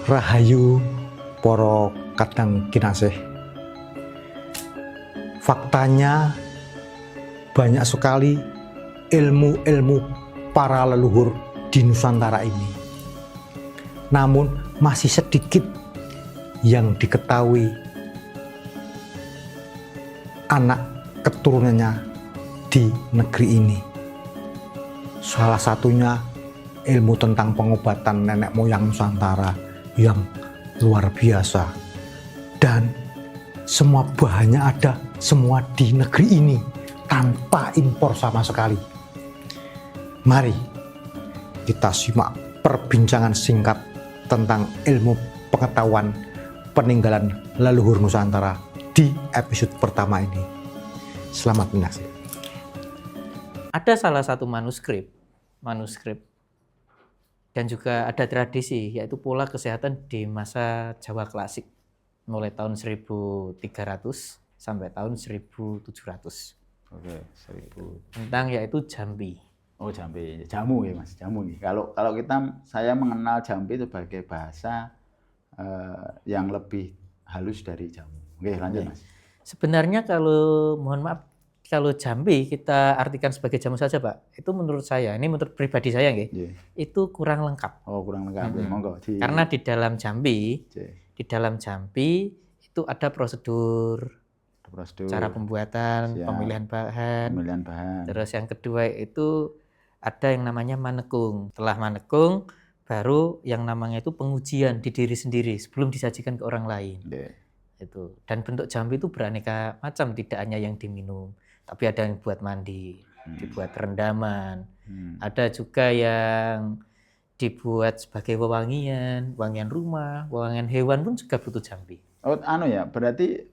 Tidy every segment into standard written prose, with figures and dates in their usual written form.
Rahayu para kadang kinasih. Faktanya banyak sekali ilmu-ilmu para leluhur di Nusantara ini. Namun masih sedikit yang diketahui anak keturunannya di negeri ini. Salah satunya ilmu tentang pengobatan nenek moyang Nusantara yang luar biasa, dan semua bahannya ada semua di negeri ini tanpa impor sama sekali. Mari kita simak perbincangan singkat tentang ilmu pengetahuan peninggalan leluhur Nusantara di episode pertama ini. Selamat menyaksikan. Ada salah satu manuskrip dan juga ada tradisi, yaitu pola kesehatan di masa Jawa klasik mulai tahun 1300 sampai tahun 1700. Oke, 1000. Tentang yaitu jambi. Oh, jambi, jamu ya Mas, jamu nih. Kalau saya mengenal jambi sebagai bahasa yang lebih halus dari jamu. Oke, lanjut Mas. Sebenarnya mohon maaf, kalau jambi kita artikan sebagai jamu saja, Pak. Itu menurut saya, ini menurut pribadi saya nggih, itu kurang lengkap. Oh, kurang lengkap. Monggo. Karena di dalam jambi itu ada prosedur, cara pembuatan, pemilihan bahan. Terus yang kedua itu ada yang namanya manekung. Setelah manekung, baru yang namanya itu pengujian di diri sendiri sebelum disajikan ke orang lain. Itu. Dan bentuk jambi itu beraneka macam, tidak hanya yang diminum, tapi ada yang buat mandi, dibuat rendaman. Ada juga yang dibuat sebagai wewangian rumah, wewangian hewan pun juga butuh jambi. Oh, ya, berarti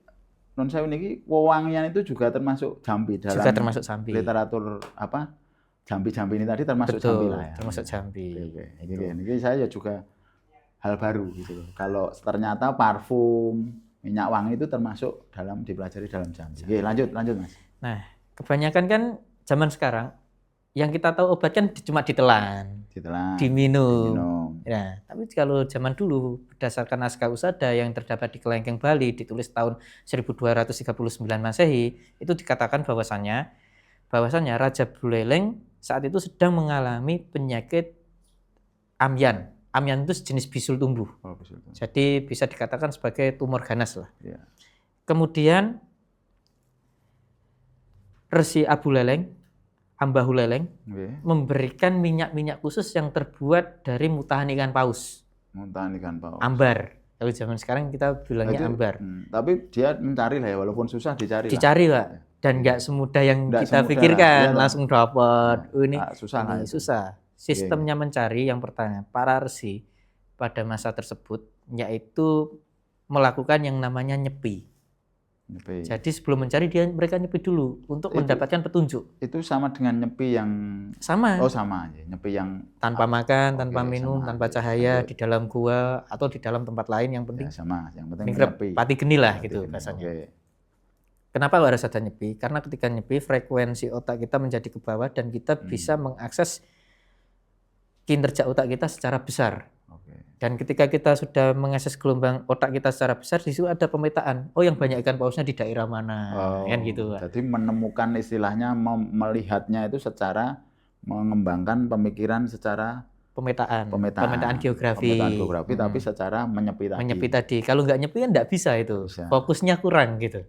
non sewu niki wewangian itu juga termasuk jambi dalam juga termasuk jambi. Literatur apa? Jambi-jambi ini tadi termasuk jambi lah ya. Termasuk jambi. Oke. Ini saya juga hal baru gitu. Kalau ternyata parfum, minyak wangi itu termasuk dipelajari dalam jambi. Oke, lanjut Mas. Nah, kebanyakan kan zaman sekarang yang kita tahu obat kan cuma ditelan, diminum. Ya, tapi kalau zaman dulu berdasarkan naskah Usada yang terdapat di Kelengkeng Bali ditulis tahun 1239 Masehi, itu dikatakan bahwasannya Raja Buleleng saat itu sedang mengalami penyakit amyan. Amyan itu sejenis bisul tumbuh. Oh, bisul tumbuh. Jadi bisa dikatakan sebagai tumor ganas lah. Ya. Kemudian Resi Ambahu Leleng memberikan minyak-minyak khusus yang terbuat dari mutahan ikan paus. Ambar. Kalau zaman sekarang kita bilangnya ambar. Tapi dia mencari lah ya, walaupun susah dicari. Dicari Pak. Dan nggak semudah yang kita pikirkan langsung dapat. Ini susah. Sistemnya mencari yang pertama, para resi pada masa tersebut yaitu melakukan yang namanya nyepi. Jadi sebelum mencari mereka nyepi dulu untuk mendapatkan petunjuk. Itu sama dengan nyepi yang sama. Oh, sama aja. Nyepi yang tanpa makan, tanpa minum, tanpa cahaya di dalam gua atau di dalam tempat lain, yang penting sama, yang penting nyepi. Pati geni lah gitu bahasanya. Kenapa harus ada nyepi? Karena ketika nyepi frekuensi otak kita menjadi ke bawah dan kita bisa mengakses kinerja otak kita secara besar. Dan ketika kita sudah mengakses gelombang otak kita secara besar, di situ ada pemetaan. Oh, yang banyak ikan pausnya di daerah mana, kan gitu. Jadi menemukan istilahnya, melihatnya itu secara mengembangkan pemikiran secara pemetaan geografi, tapi secara menyepi tadi. Kalau nggak nyepi kan nggak bisa itu. Fokusnya kurang gitu.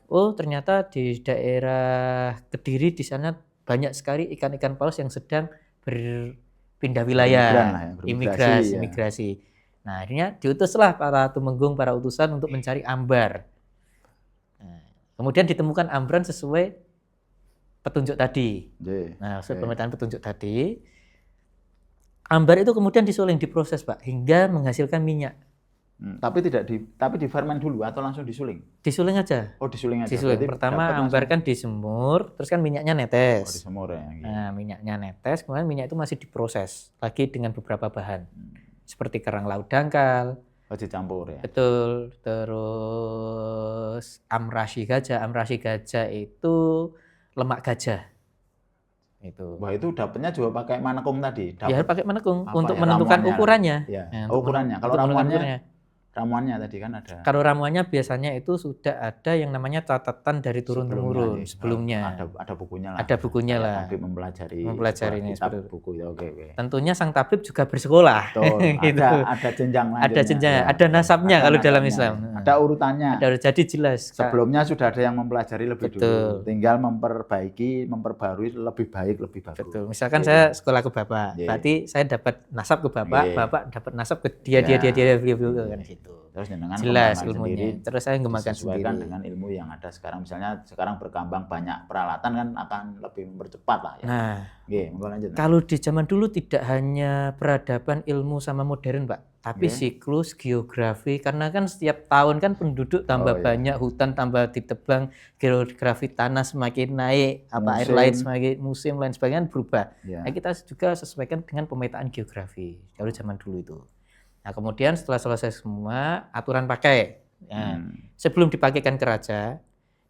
Oh, ternyata di daerah Kediri di sana banyak sekali ikan-ikan paus yang sedang pindah wilayah, imigrasi. Nah, akhirnya diutuslah para tumenggung, para utusan untuk mencari ambar. Nah, kemudian ditemukan ambaran sesuai petunjuk tadi. Sesuai pemetaan petunjuk tadi. Ambar itu kemudian disuling, diproses Pak, hingga menghasilkan minyak. Tapi di fermen dulu atau langsung disuling? Disuling aja. Oh, disuling aja. Disuling. Pertama ambar kan dijemur, terus kan minyaknya netes. Oh, dijemur ya. Gitu. Nah, minyaknya netes, kemudian minyak itu masih diproses lagi dengan beberapa bahan. Seperti kerang laut dangkal. Oh, dicampur ya. Betul. Terus amrasi gajah. Amrasi gajah itu lemak gajah. Itu. Wah, itu dapatnya juga pakai manekung tadi. Ya pakai manekung untuk ya, menentukan ramuannya ukurannya. Ya. Ya, ukurannya. Kalau ramuannya tadi kan ada. Kalau ramuannya biasanya itu sudah ada yang namanya catatan dari turun temurun sebelumnya. Ada bukunya lah. Ada bukunya lah. Tabib mempelajari ini kitab buku ya, oke. Tentunya sang tabib juga bersekolah. Gitu. Ada jenjang lanjutnya. Ada jenjang, ya. Ada nasabnya kalau dalam Islam. Ada urutannya. Jadi jelas. Sebelumnya sudah ada yang mempelajari lebih dulu. Tinggal memperbarui lebih baik, lebih bagus. Betul. Misalkan saya sekolah ke Bapak, berarti saya dapat nasab ke Bapak, Bapak dapat nasab ke dia kan gitu. Terus dengan jelas ilmunya. Terus saya mengembangkan sendiri dengan ilmu yang ada sekarang. Misalnya sekarang berkembang banyak peralatan kan akan lebih mempercepat lah ya. Nah, lanjut. Kalau di zaman dulu tidak hanya peradaban, ilmu sama modern, Pak, tapi siklus, geografi, karena kan setiap tahun kan penduduk tambah banyak, hutan tambah ditebang, geografi tanah semakin naik, air lain semakin musim lain sebagainya berubah. Nah, kita juga sesuaikan dengan pemetaan geografi kalau zaman dulu itu. Nah, kemudian setelah selesai semua aturan pakai. Nah, sebelum dipakaikan ke raja,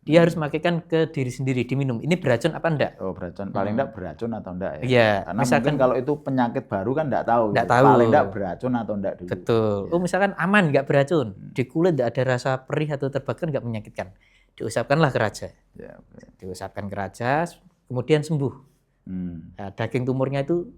dia harus memakaikan ke diri sendiri, diminum. Ini beracun apa enggak? Oh, beracun. Paling enggak beracun atau enggak ya? Iya. Karena misalkan kalau itu penyakit baru kan enggak tahu. Enggak tahu. Paling enggak beracun atau enggak dulu. Betul. Ya. Oh, misalkan aman enggak beracun. Di kulit enggak ada rasa perih atau terbakar, enggak menyakitkan. Diusapkanlah ke raja. Ya, diusapkan ke raja, kemudian sembuh. Nah, daging tumornya itu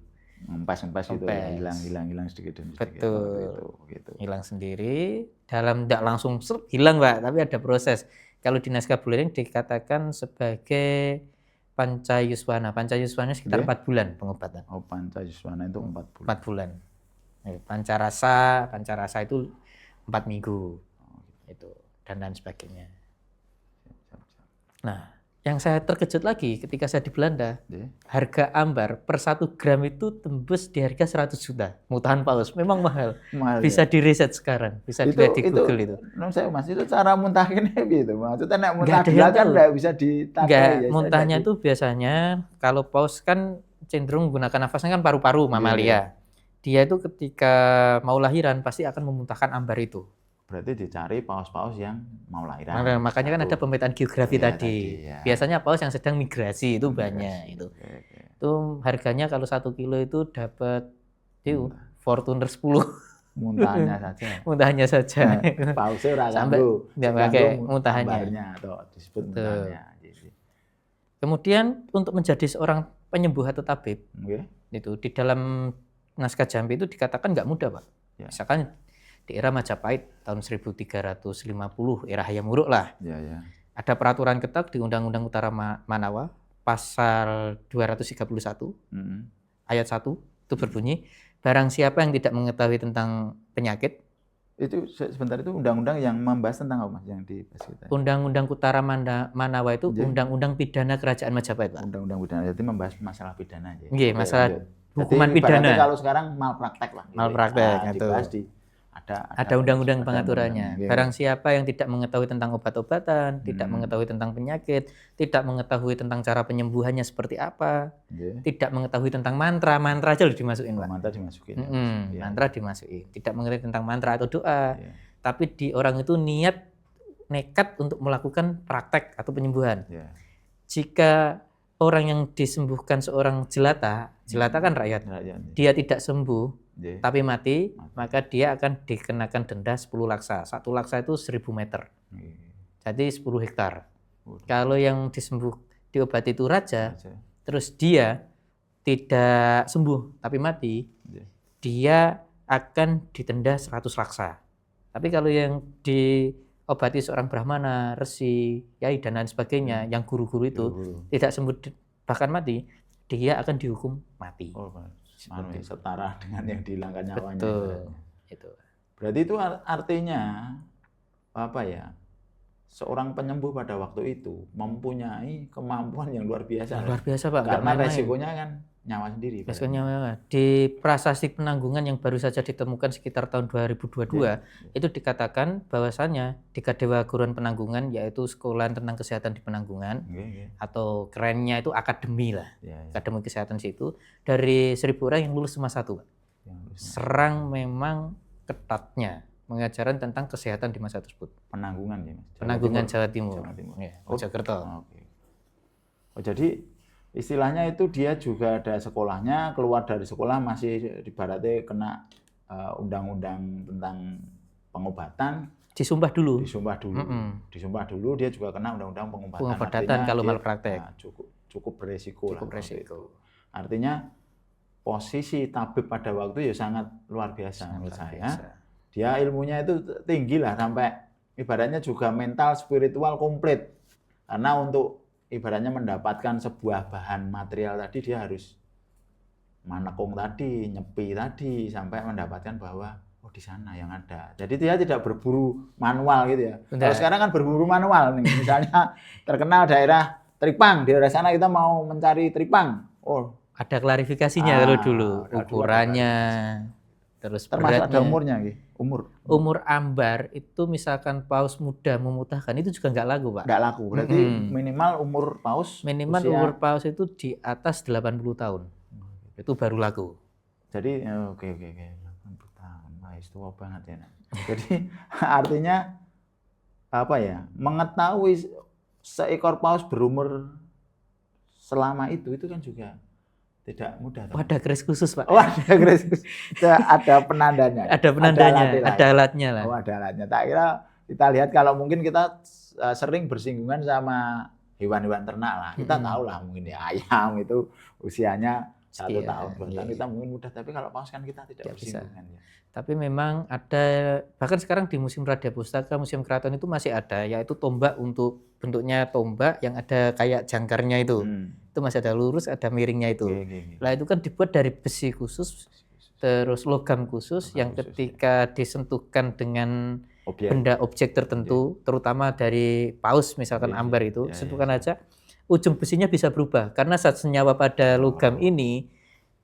ngempes gitu ya, hilang sedikit demi sedikit. Betul. Gitu. Hilang sendiri, dalam enggak langsung hilang, Pak, tapi ada proses. Kalau di naskah Buleleng dikatakan sebagai pancayuswana. Pancayuswana sekitar 4 bulan pengobatan. Oh, pancayuswana itu 4 bulan. 4 bulan. Pancarasa itu 4 minggu. Itu dan lain sebagainya. Nah, yang saya terkejut lagi ketika saya di Belanda, harga ambar per 1 gram itu tembus di harga 100 juta. Mutahan paus, memang mahal. Bisa diriset sekarang, bisa dilihat di Google itu. Mas, itu cara muntahinnya gitu. Maksudnya nek muntah kan enggak bisa ditakai. Enggak, muntahnya itu biasanya kalau paus kan cenderung menggunakan nafasnya kan paru-paru mamalia. Dia itu ketika mau lahiran pasti akan memuntahkan ambar itu. Berarti dicari paus-paus yang mau lahiran. Nah, makanya kan ada pemetaan geografi tadi. Biasanya paus yang sedang migrasi itu banyak itu. Itu harganya kalau 1 kilo itu dapat Fortuner 10. Muntahnya saja. Muntahnya saja. Pausnya ora ganggu. Enggak pakai muntahnya. Atau disebut muntahnya. Kemudian untuk menjadi seorang penyembuh atau tabib, itu di dalam naskah Jampi itu dikatakan nggak mudah, Pak. Misalkan di era Majapahit tahun 1350, era Hayam Wuruk lah. Ada peraturan ketat di Undang-Undang Utara Manawa, pasal 231, ayat 1, itu berbunyi, barang siapa yang tidak mengetahui tentang penyakit. Itu sebentar, itu undang-undang yang membahas tentang apa, Mas, yang dibahas kita? Undang-Undang Utara Manawa itu Undang-Undang Pidana Kerajaan Majapahit, Pak. Undang-Undang pidana, jadi membahas masalah pidana aja. Iya, masalah hukuman pidana. Kalau sekarang malpraktek lah. Malpraktek, itu. Dibahas ada undang-undang pengaturannya. Barang siapa yang tidak mengetahui tentang obat-obatan, tidak mengetahui tentang penyakit, tidak mengetahui tentang cara penyembuhannya seperti apa, tidak mengetahui tentang mantra aja udah dimasukin, Pak. Mantra dimasukin. Mantra dimasukin. Tidak mengerti tentang mantra atau doa. Tapi di orang itu nekat untuk melakukan praktek atau penyembuhan. Jika orang yang disembuhkan seorang jelata kan rakyat, dia tidak sembuh, tapi mati, maka dia akan dikenakan denda 10 laksa. 1 laksa itu 1000 meter. Jadi 10 hektar. Kalau yang diobati itu raja, terus dia tidak sembuh, tapi mati, dia akan ditenda 100 laksa. Tapi kalau yang diobati seorang brahmana, resi, yai, dan lain sebagainya, yang guru-guru itu tidak sembuh bahkan mati, dia akan dihukum mati. Setara dengan yang dihilangkan nyawanya. Betul. Itu. Berarti itu artinya apa ya? Seorang penyembuh pada waktu itu mempunyai kemampuan yang luar biasa. Luar biasa, Pak. Karena resikonya kan nyawa sendiri. Resikonya di prasasti penanggungan yang baru saja ditemukan sekitar tahun 2022 itu dikatakan bahwasannya di Kadewa Guruan Penanggungan, yaitu sekolah tentang kesehatan di penanggungan, atau kerennya itu akademi lah, akademi kesehatan situ, dari 1000 orang yang lulus cuma 1, Pak. Serang memang ketatnya pengajaran tentang kesehatan di masa tersebut. Penanggungan ya, Mas? Penanggungan Jawa Timur. Ya, Mojokerto. Oh, jadi istilahnya itu dia juga ada sekolahnya, keluar dari sekolah masih ibaratnya kena undang-undang tentang pengobatan. Disumpah dulu. Disumpah dulu, dia juga kena undang-undang pengobatan. Pengobatan kalau malpraktek. Cukup beresiko. Cukup beresiko. Artinya posisi tabib pada waktu ya sangat luar biasa menurut saya. Dia ilmunya itu tinggi lah, sampai ibaratnya juga mental, spiritual komplit. Karena untuk ibaratnya mendapatkan sebuah bahan material tadi, dia harus manekung tadi, nyepi tadi, sampai mendapatkan bahwa di sana yang ada. Jadi dia tidak berburu manual gitu ya. Kalau sekarang kan berburu manual nih. Misalnya terkenal daerah Tripang, di daerah sana kita mau mencari Tripang. Ada klarifikasinya kalau dulu, ukurannya, terus termasuk beratnya. ada umurnya gitu. Umur ambar itu misalkan paus muda memutahkan itu juga nggak laku, Pak. Nggak laku. Berarti minimal umur paus umur paus itu di atas 80 tahun. Itu baru laku. Jadi oke. 80 tahun. Wah, itu tua banget ya. Jadi artinya apa ya? Mengetahui seekor paus berumur selama itu kan juga tidak mudah. Ada keris khusus, Pak. Ada keris khusus. Ada penandanya. Ada penandanya, ada alatnya lah. Ada alatnya. Tak kira kita lihat kalau mungkin kita sering bersinggungan sama hewan-hewan ternak lah. Kita tahu lah mungkin ya ayam itu usianya 1 tahun, 2 tahun kita mungkin mudah, tapi kalau paus kan kita tidak bersinggungan ya. Tapi memang ada, bahkan sekarang di Museum Radia Pustaka, Museum Keraton itu masih ada, yaitu tombak untuk bentuknya tombak yang ada kayak jangkarnya itu. Itu masih ada lurus, ada miringnya itu. Lah itu kan dibuat dari besi khusus, terus logam khusus yang ketika disentuhkan dengan benda objek tertentu, terutama dari paus misalkan ambar itu, sentuhkan aja, ujung besinya bisa berubah karena zat senyawa pada logam ini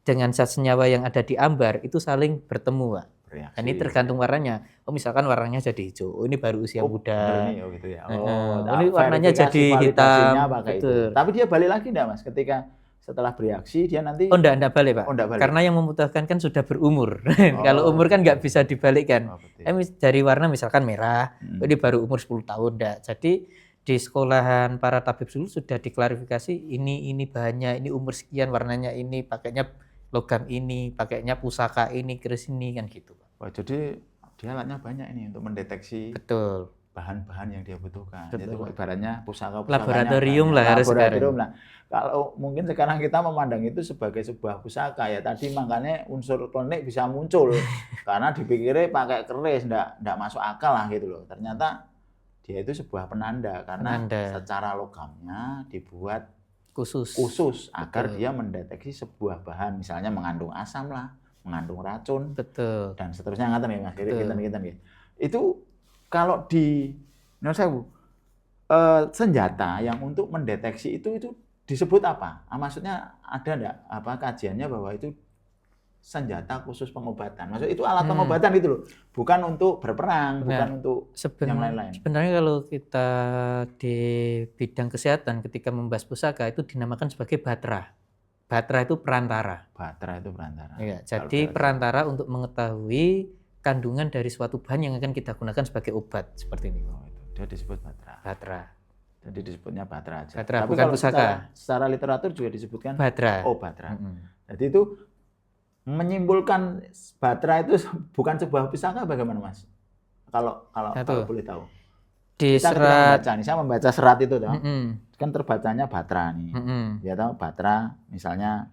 dengan zat senyawa yang ada di ambar itu saling bertemu, Pak. Dan ini tergantung warnanya. Misalkan warnanya jadi hijau, ini baru usia muda. Gitu ya. Ini warnanya jadi hitam. Betul. Tapi dia balik lagi enggak, Mas? Ketika setelah bereaksi dia nanti enggak balik, Pak. Balik. Karena yang memutahkan kan sudah berumur. Kalau umur kan nggak bisa dibalikkan. Dari warna misalkan merah, ini baru umur 10 tahun enggak. Jadi di sekolahan para tabib dulu sudah diklarifikasi ini bahannya, ini umur sekian, warnanya ini, pakainya logam ini, pakainya pusaka ini, keris ini, kan gitu, Pak. Wah, jadi dia alatnya banyak ini untuk mendeteksi bahan-bahan yang dia butuhkan. Itu ibaratnya pusaka-pusaka laboratorium lah harus sekarang. Kalau mungkin sekarang kita memandang itu sebagai sebuah pusaka ya, tadi makanya unsur klinik bisa muncul karena dipikirnya pakai keris enggak masuk akal lah gitu loh. Ternyata dia itu sebuah penanda karena secara logamnya dibuat khusus agar dia mendeteksi sebuah bahan, misalnya mengandung asam lah, mengandung racun, dan seterusnya. Ngaten ya Mas, kita itu kalau di senjata yang untuk mendeteksi itu disebut apa? Maksudnya ada enggak kajiannya bahwa itu senjata khusus pengobatan? Maksud itu alat pengobatan gitu loh. Bukan untuk berperang, bukan untuk yang lain-lain. Sebenarnya kalau kita di bidang kesehatan ketika membahas pusaka itu dinamakan sebagai batra. Batra itu perantara. Ya, jadi perantara untuk mengetahui kandungan dari suatu bahan yang akan kita gunakan sebagai obat seperti ini. Dia disebut batra. Jadi disebutnya batra aja. Batra, tapi bukan kalau pusaka. Secara literatur juga disebutkan batra. Batra. Jadi itu menyimpulkan batra itu bukan sebuah pusaka bagaimana, Mas? Kalau boleh tahu. Di kita serat, saya membaca serat itu kan terbacanya batra nih. Ya tahu batra misalnya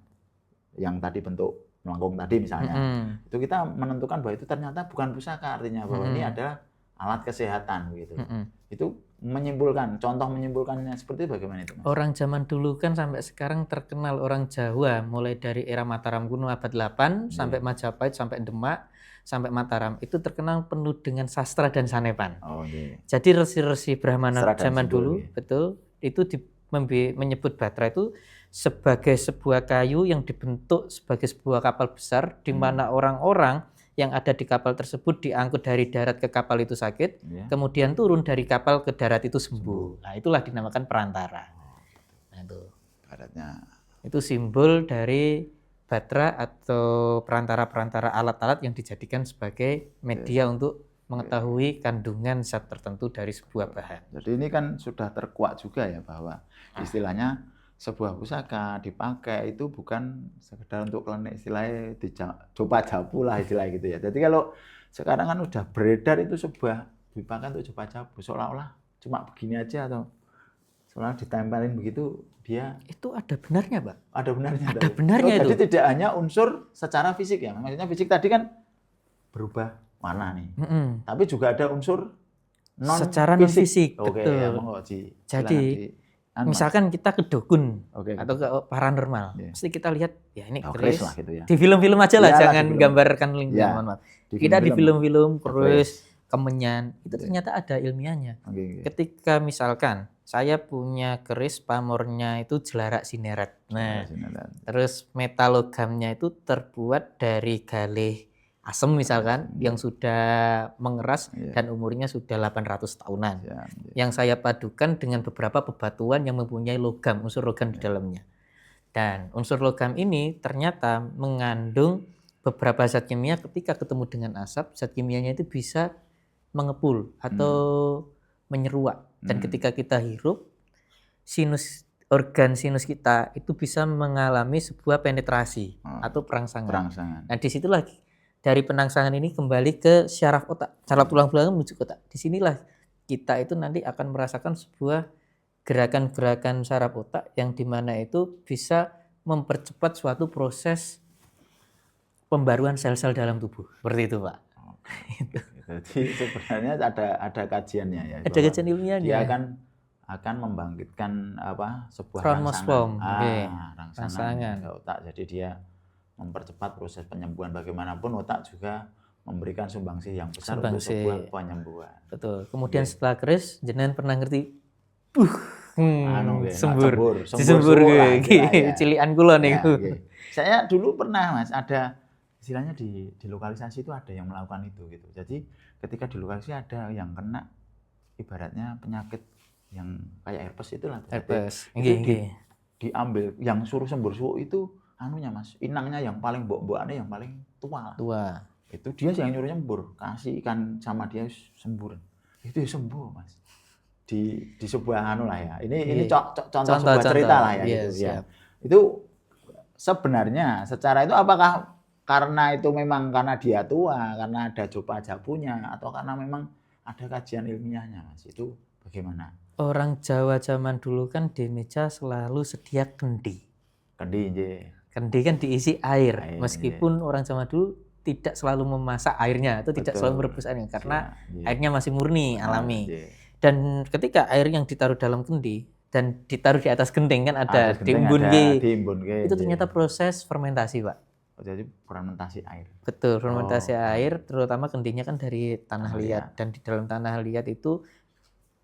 yang tadi bentuk melengkung tadi misalnya. Itu kita menentukan bahwa itu ternyata bukan pusaka, artinya bahwa ini adalah alat kesehatan gitu. Itu contoh menyimpulkannya seperti bagaimana itu, Mas? Orang zaman dulu kan sampai sekarang terkenal orang Jawa, mulai dari era Mataram kuno abad 8 sampai Majapahit, sampai Demak, sampai Mataram, itu terkenal penuh dengan sastra dan sanepan. Jadi resi-resi Brahmana zaman dulu, betul, itu menyebut batra itu sebagai sebuah kayu yang dibentuk sebagai sebuah kapal besar di mana orang-orang yang ada di kapal tersebut diangkut dari darat ke kapal itu sakit, kemudian turun dari kapal ke darat itu sembuh. Nah, itulah dinamakan perantara. Nah, itu. Itu simbol dari batra atau perantara-perantara alat-alat yang dijadikan sebagai media untuk mengetahui kandungan zat tertentu dari sebuah bahan. Jadi ini kan sudah terkuak juga ya bahwa istilahnya sebuah pusaka dipakai itu bukan sekedar untuk klinik, istilahnya coba jabu lah istilah gitu ya. Jadi kalau sekarang kan udah beredar itu sebuah dipakai untuk coba jabu, seolah-olah cuma begini aja atau seolah ditempelin begitu dia. Itu ada benarnya, Pak? Ada benarnya. Ada benarnya itu. Jadi tidak hanya unsur secara fisik ya, maksudnya fisik tadi kan berubah warna nih, tapi juga ada unsur secara non fisik. Oke, betul. Ya, jadi misalkan kita ke dukun atau ke paranormal, mesti kita lihat ya ini keris lah gitu ya. Di film-film aja lah, jangan gambarkan lingkungan. Kita di film-film keris, kemenyan, itu ternyata ada ilmiahnya. Ketika misalkan saya punya keris pamornya itu jelarak sineret. Nah, terus metalogamnya itu terbuat dari galih asem misalkan yang sudah mengeras dan umurnya sudah 800 tahunan. Yang saya padukan dengan beberapa bebatuan yang mempunyai logam, unsur logam di dalamnya. Dan unsur logam ini ternyata mengandung beberapa zat kimia, ketika ketemu dengan asap, zat kimianya itu bisa mengepul atau menyeruak. Dan ketika kita hirup, organ sinus kita itu bisa mengalami sebuah penetrasi atau perangsangan. Nah, disitulah dari penangsangan ini kembali ke syaraf otak, syaraf tulang belakang menuju ke otak. Disinilah kita itu nanti akan merasakan sebuah gerakan-gerakan syaraf otak yang dimana itu bisa mempercepat suatu proses pembaruan sel-sel dalam tubuh. Seperti itu, Pak. Jadi sebenarnya ada kajiannya ya. Ada kajian ilmiahnya. Dia akan membangkitkan sebuah kromosom, rangsangan ke otak. Jadi dia mempercepat proses penyembuhan. Bagaimanapun otak juga memberikan sumbangsi yang besar untuk sebuah penyembuhan. Betul. Kemudian setelah keris, jenengan pernah ngerti sembur cilian kula niku. Saya dulu pernah, Mas, ada istilahnya di lokalisasi itu ada yang melakukan itu gitu. Jadi ketika di lokalisasi ada yang kena ibaratnya penyakit yang kayak herpes itulah. Herpes. Diambil yang suruh sembur suhu itu Mas, inangnya yang paling mbok-mbokannya yang paling tua. Itu dia yang nyuruh nyembur, kasih ikan sama dia sembur. Itu ya sembuh, Mas. Di sebuah lah ya. Ini contoh sebuah cerita lah ya gitu ya. Itu sebenarnya secara itu apakah karena itu memang karena dia tua, karena ada coba jabunya, atau karena memang ada kajian ilmiahnya, Mas? Itu bagaimana? Orang Jawa zaman dulu kan di meja selalu sedia kendi. Kendi kan diisi air. Meskipun orang zaman dulu tidak selalu memasak airnya atau tidak selalu merebus airnya karena airnya masih murni, alami. Dan ketika air yang ditaruh dalam kendi dan ditaruh di atas genting kan ada diimbun. Itu ternyata proses fermentasi, Pak. Jadi fermentasi air. Betul, fermentasi air, terutama kendinya kan dari tanah liat. Dan di dalam tanah liat itu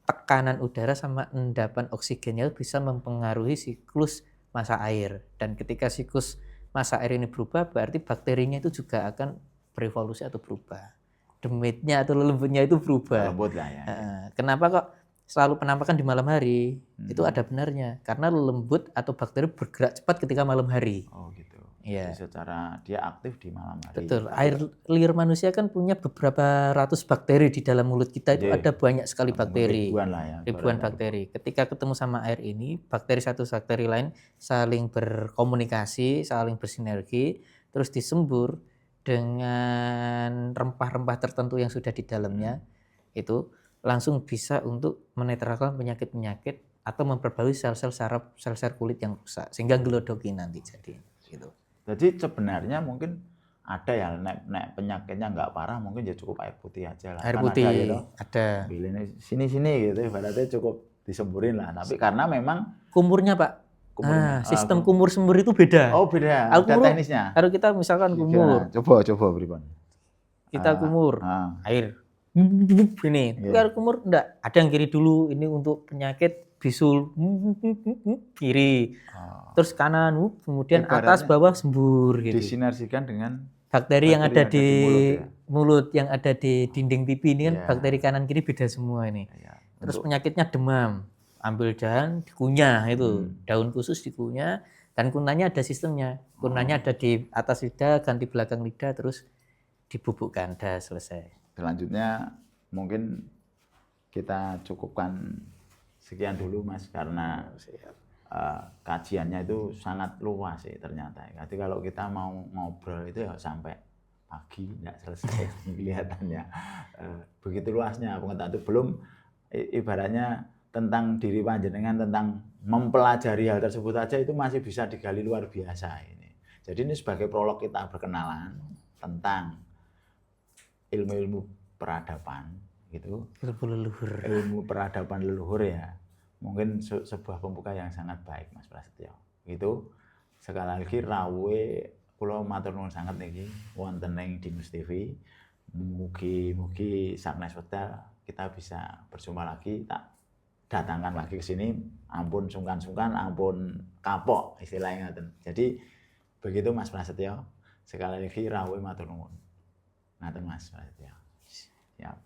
tekanan udara sama endapan oksigennya bisa mempengaruhi siklus masa air. Dan ketika siklus masa air ini berubah, berarti bakterinya itu juga akan berevolusi atau berubah. Demitnya atau lembutnya itu berubah. Lembut lah ya. Kenapa kok selalu penampakan di malam hari? Itu ada benarnya. Karena lembut atau bakteri bergerak cepat ketika malam hari. Oh gitu. Jadi secara dia aktif di malam hari. Betul. Air liur manusia kan punya beberapa ratus bakteri di dalam mulut kita. Itu ada banyak sekali bakteri. Ribuan bakteri. Ketika ketemu sama air ini, bakteri satu bakteri lain saling berkomunikasi, saling bersinergi, terus disembur dengan rempah-rempah tertentu yang sudah di dalamnya, itu langsung bisa untuk menetralkan penyakit-penyakit atau memperbarui sel-sel saraf, sel-sel kulit yang rusak sehingga gelodoki nanti jadi gitu. Jadi sebenarnya mungkin ada ya nek penyakitnya nggak parah mungkin ya cukup air putih aja lah. Air putih ada. Sini gitu ibaratnya cukup disemburin lah. Tapi karena memang kumurnya, Pak. Sistem kumur sembur itu beda. Oh beda. Ada teknisnya. Kalau kita misalkan kumur. Coba berikan. Kita kumur air. Ini. Kalau kumur enggak. Ada yang kiri dulu. Ini untuk penyakit bisul kiri. Terus kanan, kemudian atas bawah sembur gitu. Disinergikan dengan bakteri yang ada di mulut, yang ada di dinding pipi ini kan bakteri kanan kiri beda semua ini. Terus penyakitnya demam, ambil daun dikunyah itu, daun khusus dikunyah dan kunanya ada sistemnya. Kunanya ada di atas lidah, ganti belakang lidah, terus dibubukkan, dah selesai. Selanjutnya mungkin kita cukupkan sekian dulu, Mas, karena kajiannya itu sangat luas sih ternyata. Jadi kalau kita mau ngobrol itu ya sampai pagi nggak selesai kelihatannya. Begitu luasnya pengetahuan itu, belum ibaratnya tentang diri panjenengan, tentang mempelajari hal tersebut aja itu masih bisa digali luar biasa ini. Jadi ini sebagai prolog kita berkenalan tentang ilmu-ilmu peradaban gitu. Ilmu leluhur. Ilmu peradaban leluhur ya. Mungkin sebuah pembuka yang sangat baik Mas Prasetyo. Gitu. Sekali lagi rawuhe kula matur nuwun sanget niki wonten ing Dinus TV. Mugi-mugi sanes wekdal kita bisa berjumpa lagi, tak datangkan lagi ke sini, ampun sungkan-sungkan, ampun kapok istilahnya ngoten. Jadi begitu Mas Prasetyo. Sekali lagi rawuhe matur nuwun. Ngaten Mas Prasetyo. Siap.